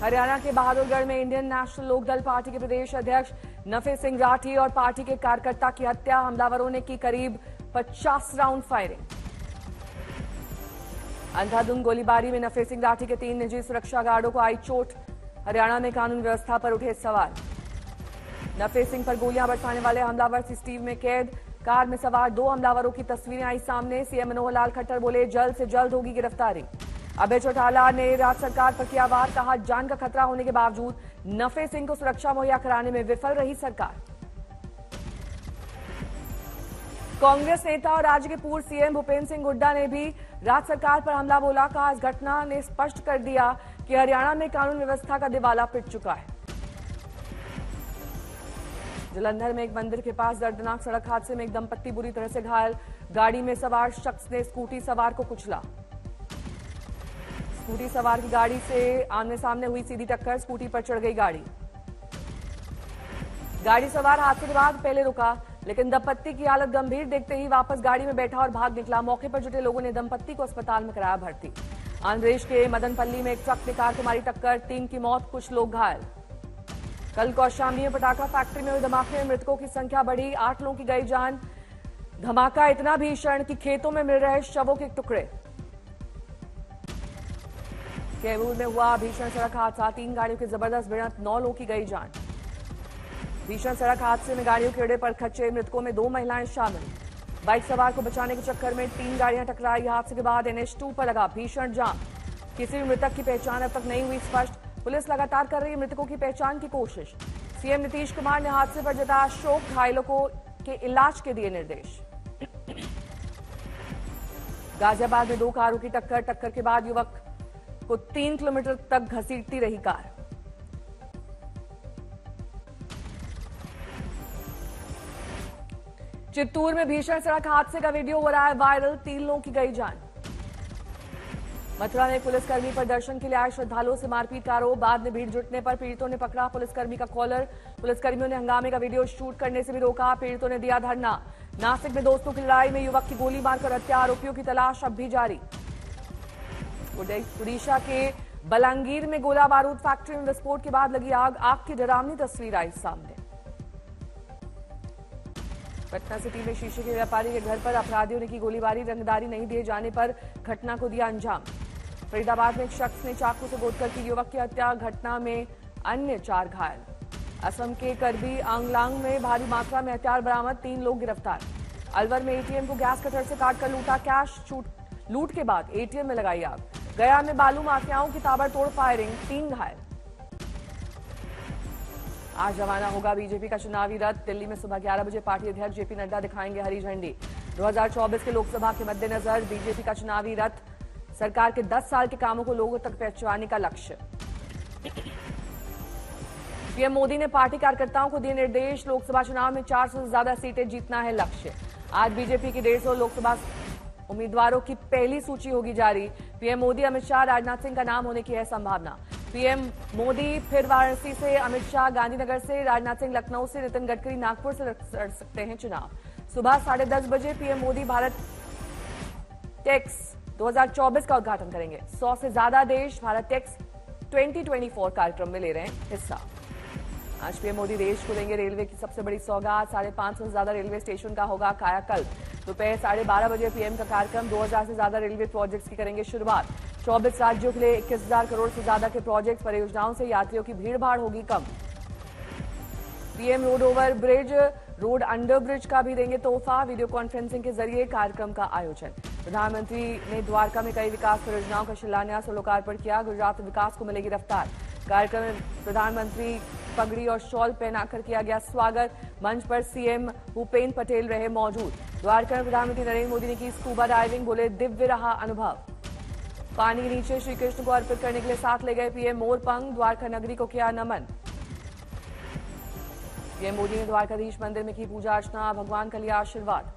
हरियाणा के बहादुरगढ़ में Indian national Lokdal party के प्रदेश अध्यक्ष नफे सिंह राठी और पार्टी के कार्यकर्ता की हत्या। हमलावरों ने की करीब 50 राउंड फायरिंग। अंधाधुंध गोलीबारी में नफे सिंह राठी के 3 निजी सुरक्षा गार्डों को आई चोट। हरियाणा में कानून व्यवस्था पर उठे सवाल। नफे सिंह पर गोलियां बरसाने वाले हमलावर सीसीटीवी में कैद। कार में सवार 2 हमलावरों की तस्वीरें आई सामने। सीएम मनोहर लाल खट्टर बोले जल्द से जल्द होगी गिरफ्तारी। अभय चौटाला ने राज्य सरकार पर किया वार, कहा जान का खतरा होने के बावजूद नफे सिंह को सुरक्षा मुहैया कराने में विफल रही सरकार। कांग्रेस नेता और राज्य के पूर्व सीएम भूपेंद्र सिंह हुड्डा ने भी राज्य सरकार पर हमला बोला। कहा इस घटना ने स्पष्ट कर दिया कि हरियाणा में कानून व्यवस्था का दिवाला पिट चुका है। जलंधर में एक मंदिर के पास दर्दनाक सड़क हादसे में एक दंपत्ति बुरी तरह से घायल। गाड़ी में सवार शख्स ने स्कूटी सवार को कुचला। स्कूटी सवार की गाड़ी से आमने सामने हुई सीधी टक्कर। स्कूटी पर चढ़ गई गाड़ी सवार हादसे के बाद पहले रुका, लेकिन दंपत्ति की हालत गंभीर देखते ही वापस गाड़ी में बैठा और भाग निकला। मौके पर जुटे लोगों ने दंपत्ति को अस्पताल में कराया भर्ती। आंध्र प्रदेश के मदनपल्ली में एक ट्रक ने कार को मारी टक्कर, 3 की मौत, कुछ लोग घायल। कल कौशाम्बी में पटाखा फैक्ट्री में हुए धमाके में मृतकों की संख्या बढ़ी, 8 लोगों की गई जान। धमाका इतना भीषण कि खेतों में मिल रहे शवों के टुकड़े। कैमूर में हुआ भीषण सड़क हादसा, 3 गाड़ियों की जबरदस्त भिड़ंत, 9 लोगों की गई जान। भीषण सड़क हादसे में गाड़ियों के अड्डे पर खच्चे, मृतकों में 2 महिलाएं शामिल। बाइक सवार को बचाने के चक्कर में 3 गाड़ियां टकराई। हादसे के बाद NH2 पर लगा भीषण जाम। किसी भी मृतक की पहचान अब तक नहीं हुई स्पष्ट। पुलिस लगातार कर रही है मृतकों की पहचान की कोशिश। सीएम नीतीश कुमार ने हादसे पर जताया शोक, घायलों को के इलाज के दिए निर्देश। गाजियाबाद में 2 कारों की टक्कर के बाद युवक को 3 किलोमीटर तक घसीटती रही कार। चित्तूर में भीषण सड़क हादसे का वीडियो हो रहा है वायरल, 3 लोगों की गई जान। मथुरा में पुलिसकर्मी पर दर्शन के लिए आए श्रद्धालुओं से मारपीट का आरोप, बाद में भीड़ जुटने पर पीड़ितों ने पकड़ा पुलिसकर्मी का कॉलर। पुलिसकर्मियों ने हंगामे का वीडियो शूट करने से भी रोका, पीड़ितों ने दिया धरना। नासिक में दोस्तों की लड़ाई में युवक की गोली मारकर हत्या, आरोपियों की तलाश अब भी जारी। उड़ीसा के बलांगीर में गोला बारूद फैक्ट्री में विस्फोट के बाद लगी आग की डरावनी तस्वीर आई सामने। पटना सिटी में शीशे के व्यापारी के घर पर अपराधियों ने की गोलीबारी, रंगदारी नहीं दिए जाने पर घटना को दिया अंजाम। फरीदाबाद में एक शख्स ने चाकू से गोदकर की युवक की हत्या, घटना में अन्य 4 घायल। असम के करबी आंगलांग में भारी मात्रा में हथियार बरामद, 3 लोग गिरफ्तार। अलवर में एटीएम को गैस कटर से काटकर लूटा कैश, लूट के बाद एटीएम में लगाई आग। गया में बालू माफियाओं की ताबड़तोड़ फायरिंग, 3 घायल। आज रवाना होगा बीजेपी का चुनावी रथ। दिल्ली में सुबह 11 बजे पार्टी अध्यक्ष जेपी नड्डा दिखाएंगे हरी झंडी। 2024 के लोकसभा के मद्देनजर बीजेपी का चुनावी रथ, सरकार के 10 साल के कामों को लोगों तक पहुंचाने का लक्ष्य। पीएम मोदी ने पार्टी कार्यकर्ताओं को दिए निर्देश, लोकसभा चुनाव में 400 से ज्यादा सीटें जीतना है लक्ष्य। आज बीजेपी की 150 लोकसभा उम्मीदवारों की पहली सूची होगी जारी। पीएम मोदी, अमित शाह, राजनाथ सिंह का नाम होने की है संभावना। पीएम मोदी फिर वाराणसी से, अमित शाह गांधीनगर से, राजनाथ सिंह लखनऊ से, नितिन गडकरी नागपुर से लड़ सकते हैं चुनाव। सुबह 10:30 बजे पीएम मोदी भारत टेक्स 2024 का उद्घाटन करेंगे। 100 से ज्यादा देश भारत टेक्स 2024 कार्यक्रम में ले रहे हैं हिस्सा। आज पीएम मोदी देश को देंगे रेलवे की सबसे बड़ी सौगात, 550 से ज्यादा रेलवे स्टेशन का होगा कायाकल्प। दोपहर 12:30 बजे पीएम का कार्यक्रम, 2000 से ज्यादा रेलवे प्रोजेक्ट्स की करेंगे शुरुआत। 24 राज्यों के लिए 21,000 करोड़ से ज्यादा के प्रोजेक्ट, परियोजनाओं से यात्रियों की भीड़भाड़ होगी कम। PM road over bridge, road under bridge का भी देंगे तोहफा। वीडियो कॉन्फ्रेंसिंग के जरिए कार्यक्रम का आयोजन। प्रधानमंत्री ने द्वारका में कई विकास परियोजनाओं का शिलान्यास और लोकार्पण किया। गुजरात विकास को मिलेगी रफ्तार। कार्यक्रम में प्रधानमंत्री पगड़ी और शॉल पहनाकर किया गया स्वागत। मंच पर सीएम भूपेंद्र पटेल रहे मौजूद। द्वारका में प्रधानमंत्री नरेंद्र मोदी ने की स्कूबा डाइविंग, बोले दिव्य रहा अनुभव। पानी के नीचे श्री कृष्ण को अर्पित करने के लिए साथ ले गए पीएम मोरपंख, द्वारका नगरी को किया नमन। पीएम मोदी ने द्वारकाधीश मंदिर में की पूजा अर्चना, भगवान का लिया आशीर्वाद।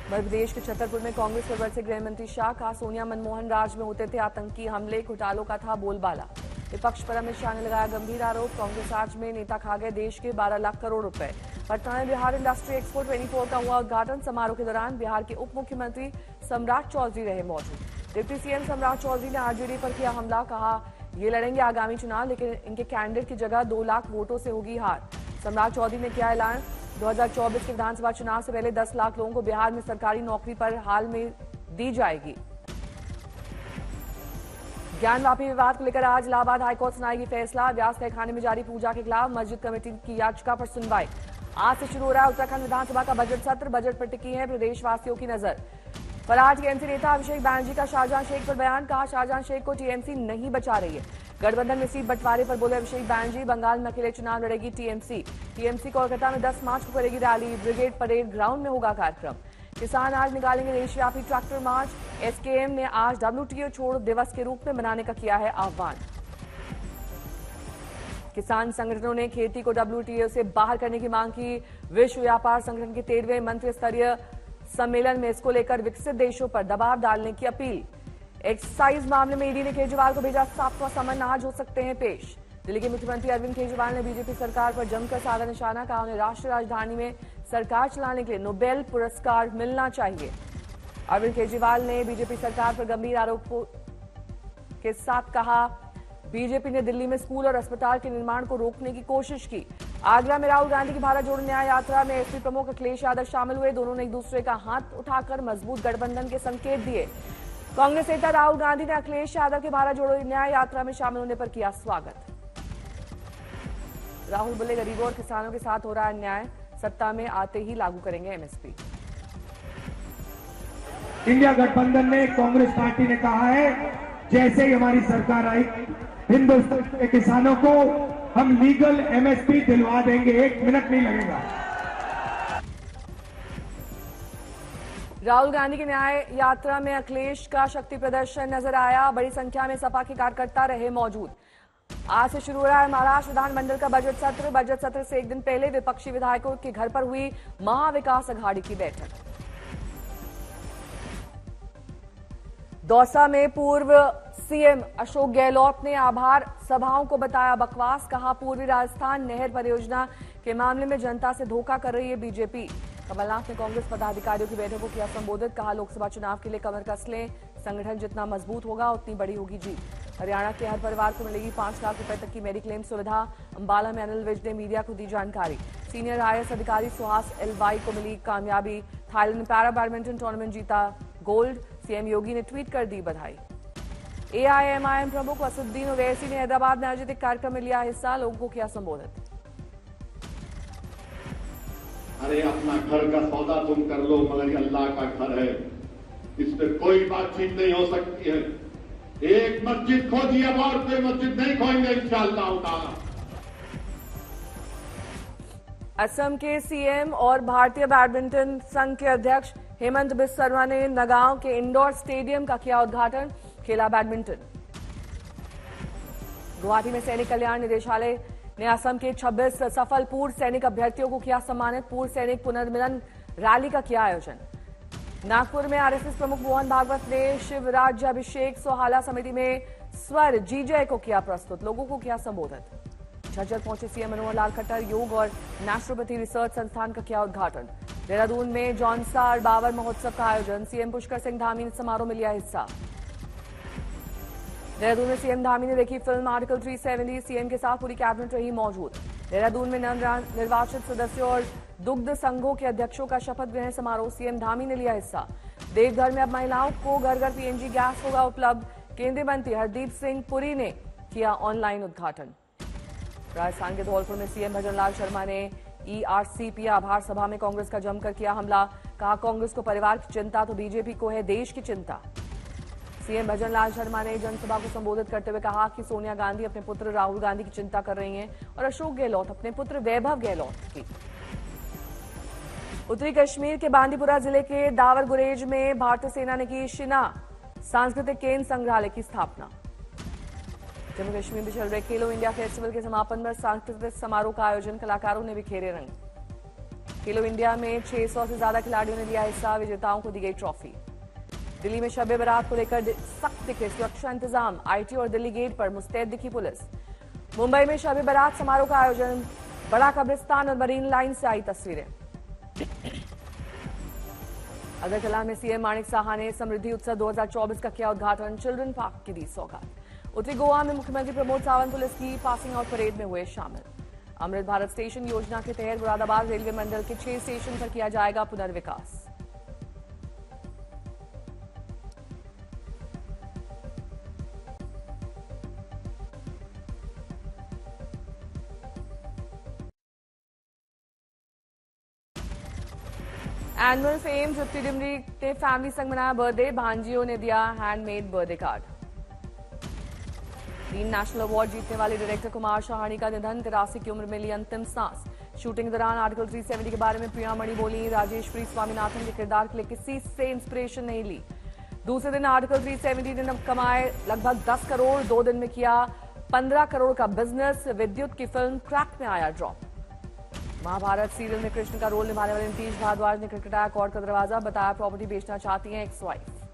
मध्य प्रदेश के छतरपुर में कांग्रेस पर बरसे गृह मंत्री शाह, कहा सोनिया मनमोहन राज में होते थे आतंकी हमले, घोटालों का था बोलबाला। विपक्ष पर अमित शाह ने लगाया गंभीर आरोप, कांग्रेस राज में नेता खा गए देश के 12 लाख करोड़ रुपए। पटना में बिहार इंडस्ट्री एक्सपो 24 का हुआ उद्घाटन। समारोह के दौरान बिहार के उप मुख्यमंत्री सम्राट चौधरी रहे मौजूद। डिप्टी सीएम सम्राट चौधरी ने आरजेडी पर किया हमला, कहा ये लड़ेंगे आगामी चुनाव, लेकिन इनके कैंडिडेट की जगह 2 लाख वोटों से होगी हार। सम्राट चौधरी ने किया ऐलान, 2024 के विधानसभा चुनाव से पहले 10 लाख लोगों को बिहार में सरकारी नौकरी पर हाल में दी जाएगी। ज्ञानवापी विवाद को लेकर आज इलाहाबाद हाईकोर्ट सुनाएगी फैसला। व्यास तहखाने में जारी पूजा के खिलाफ मस्जिद कमेटी की याचिका पर सुनवाई। आज से शुरू हो रहा है उत्तराखंड विधानसभा का बजट सत्र। बजट पर टिकी है प्रदेशवासियों की नजर। फलाहार टीएमसी नेता अभिषेक बैनर्जी का शाहजहां शेख पर बयान, कहा शाहजहां शेख को टीएमसी नहीं बचा रही है। गठबंधन में सीट बंटवारे पर बोले अभिषेक बैनर्जी, बंगाल में अकेले चुनाव लड़ेगी टीएमसी। टीएमसी कोलकाता में 10 मार्च को करेगी रैली। ब्रिगेड परेड ग्राउंड में होगा कार्यक्रम। किसान आज निकालेंगे देशव्यापी ट्रैक्टर मार्च। एसकेएम ने आज डब्ल्यूटीओ छोड़ो दिवस के रूप में मनाने का किया है आह्वान। किसान संगठनों ने खेती को डब्ल्यूटीओ से बाहर करने की मांग की। विश्व व्यापार संगठन के 13वें मंत्री स्तरीय सम्मेलन में इसको लेकर विकसित देशों पर दबाव डालने की अपील। एक्साइज मामले में ईडी ने केजरीवाल को भेजा 7वां समन, आज हो सकते हैं पेश। दिल्ली के मुख्यमंत्री अरविंद केजरीवाल ने बीजेपी सरकार पर जमकर साधा निशाना, कहा उन्हें राष्ट्रीय राजधानी में सरकार चलाने के लिए नोबेल पुरस्कार मिलना चाहिए। अरविंद केजरीवाल ने बीजेपी सरकार पर गंभीर आरोपों के साथ कहा, बीजेपी ने दिल्ली में स्कूल और अस्पताल के निर्माण को रोकने की कोशिश की। आगरा में राहुल गांधी की भारत जोड़ो न्याय यात्रा में एसपी प्रमुख अखिलेश यादव शामिल हुए। दोनों ने एक दूसरे का हाथ उठाकर मजबूत गठबंधन के संकेत दिए। कांग्रेस नेता राहुल गांधी ने अखिलेश यादव के भारत जोड़ो न्याय यात्रा में शामिल होने पर किया स्वागत। राहुल बोले, गरीबों और किसानों के साथ हो रहा है अन्याय, सत्ता में आते ही लागू करेंगे एमएसपी। इंडिया गठबंधन में कांग्रेस पार्टी ने कहा है, जैसे ही हमारी सरकार आई हिंदुस्तान के किसानों को हम लीगल एमएसपी दिलवा देंगे, 1 मिनट नहीं लगेगा। राहुल गांधी की न्याय यात्रा में अखिलेश का शक्ति प्रदर्शन नजर आया। बड़ी संख्या में सपा के कार्यकर्ता रहे मौजूद। आज से शुरू हो रहा है महाराष्ट्र विधानमंडल का बजट सत्र। बजट सत्र से एक दिन पहले विपक्षी विधायकों के घर पर हुई महाविकास अघाड़ी की बैठक। दौसा में पूर्व सीएम अशोक गहलोत ने आभार सभाओं को बताया बकवास, कहा पूर्वी राजस्थान नहर परियोजना के मामले में जनता से धोखा कर रही है बीजेपी। कमलनाथ ने कांग्रेस पदाधिकारियों की बैठक को किया संबोधित, कहा लोकसभा चुनाव के लिए कमर कस लें, संगठन जितना मजबूत होगा उतनी बड़ी होगी जीत। हरियाणा के हर परिवार को मिलेगी 5 लाख रुपए तक की मेडिक्लेम सुविधा। अंबाला में अनिल विज ने मीडिया को दी जानकारी। सीनियर आईएएस अधिकारी सुहास एलवाई को मिली कामयाबी। थाईलैंड में पैरा बैडमिंटन टूर्नामेंट जीता गोल्ड। सीएम योगी ने ट्वीट कर दी बधाई। एआईएमआईएम प्रमुख असदुद्दीन ओवैसी ने हैदराबाद में आयोजित एक कार्यक्रम में लिया हिस्सा, लोगों को किया संबोधित। अरे अपना घर का सौदा तुम कर लो, मगर अल्लाह का घर है, इस पर कोई बातचीत नहीं हो सकती है। एक मस्जिद खो दी, अब और कोई मस्जिद नहीं खोएंगे इंशाअल्लाह ताला। असम के सीएम और भारतीय बैडमिंटन संघ के अध्यक्ष हेमंत बिस्वा ने नगांव के इंडोर स्टेडियम का किया उद्घाटन, खेला बैडमिंटन। गुवाहाटी में सैनिक कल्याण निदेशालय ने असम के 26 सफल पूर्व सैनिक अभ्यर्थियों को किया सम्मानित। पूर्व सैनिक पुनर्मिलन रैली का किया आयोजन। नागपुर में आरएसएस प्रमुख मोहन भागवत ने शिवराज्याभिषेक सोहाला समिति में स्वर जीजय को किया प्रस्तुत, लोगों को किया संबोधित। झज्जर पहुंचे सीएम मनोहर लाल खट्टर, योग और नेचुरोपैथी रिसर्च संस्थान का किया उद्घाटन। देहरादून में जौनसार बाबर महोत्सव का आयोजन, सीएम पुष्कर सिंह धामी ने समारोह में लिया हिस्सा। देहरादून में सीएम धामी ने देखी फिल्म आर्टिकल 370, सीएम के साथ पूरी कैबिनेट रही मौजूद। देहरादून में नवनिर्वाचित सदस्यों और दुग्ध संघों के अध्यक्षों का शपथ ग्रहण समारोह, सीएम धामी ने लिया हिस्सा। देवघर में अब महिलाओं को घर घर पीएनजी गैस होगा उपलब्ध, केंद्रीय मंत्री हरदीप सिंह पुरी ने किया ऑनलाइन उद्घाटन। राजस्थान के धौलपुर में सीएम भजनलाल शर्मा ने ईआरसीपी आभार सभा में कांग्रेस का जमकर किया हमला, कहा कांग्रेस को परिवार की चिंता तो बीजेपी को है देश की चिंता। सीएम भजनलाल शर्मा ने जनसभा को संबोधित करते हुए कहा कि सोनिया गांधी अपने पुत्र राहुल गांधी की चिंता कर रही हैं और अशोक गहलोत अपने पुत्र वैभव गहलोत की। उत्तरी कश्मीर के बांदीपुरा जिले के दावर गुरेज में भारतीय सेना ने की शिना सांस्कृतिक केंद्र संग्रहालय की स्थापना। जम्मू कश्मीर में चल रहे खेलो इंडिया फेस्टिवल के समापन पर सांस्कृतिक समारोह का आयोजन, कलाकारों ने बिखेरे रंग। खेलो इंडिया में 600 से ज्यादा खिलाड़ियों ने लिया हिस्सा, विजेताओं को दी गई ट्रॉफी। दिल्ली में शब बारात को लेकर सख्त दिखे सुरक्षा इंतजाम, आईटी और दिल्ली गेट पर मुस्तैद दिखी पुलिस। मुंबई में शब बारात समारोह का आयोजन, बड़ा कब्रिस्तान और मरीन लाइन से आई तस्वीरें। अगरतला में सीएम माणिक साहा ने समृद्धि उत्सव 2024 का किया उद्घाटन, चिल्ड्रन पार्क की दी सौगात। उत्तरी गोवा में मुख्यमंत्री प्रमोद सावंत पुलिस की पासिंग आउट परेड में हुए शामिल। अमृत भारत स्टेशन योजना के तहत मुरादाबाद रेलवे मंडल के 6 स्टेशन पर किया जाएगा पुनर्विकास। एनुअल फेम तृप्ति डिमरी ने फैमिली संग मनाया बर्थडे। भांजियों ने दिया handmade birthday card. 3 national award जीतने वाले डायरेक्टर कुमार शाहानी का निधन, 83 की उम्र में ली अंतिम सांस। शूटिंग के दौरान आर्टिकल 370 के बारे में प्रिया मणि बोली, राजेश्वरी स्वामीनाथन के किरदार के लिए किसी से इंस्पिरेशन नहीं ली। दूसरे दिन आर्टिकल 370 ने कमाए लगभग 10 करोड़, 2 दिन में किया 15 करोड़ का बिजनेस। विद्युत की फिल्म क्रैक में आया ड्रॉप। महाभारत सीरियल में कृष्ण का रोल निभाने वाले नीतीश भारद्वाज ने खटखटाया कोर्ट का दरवाजा, बताया प्रॉपर्टी बेचना चाहती हैं एक्स वाइफ।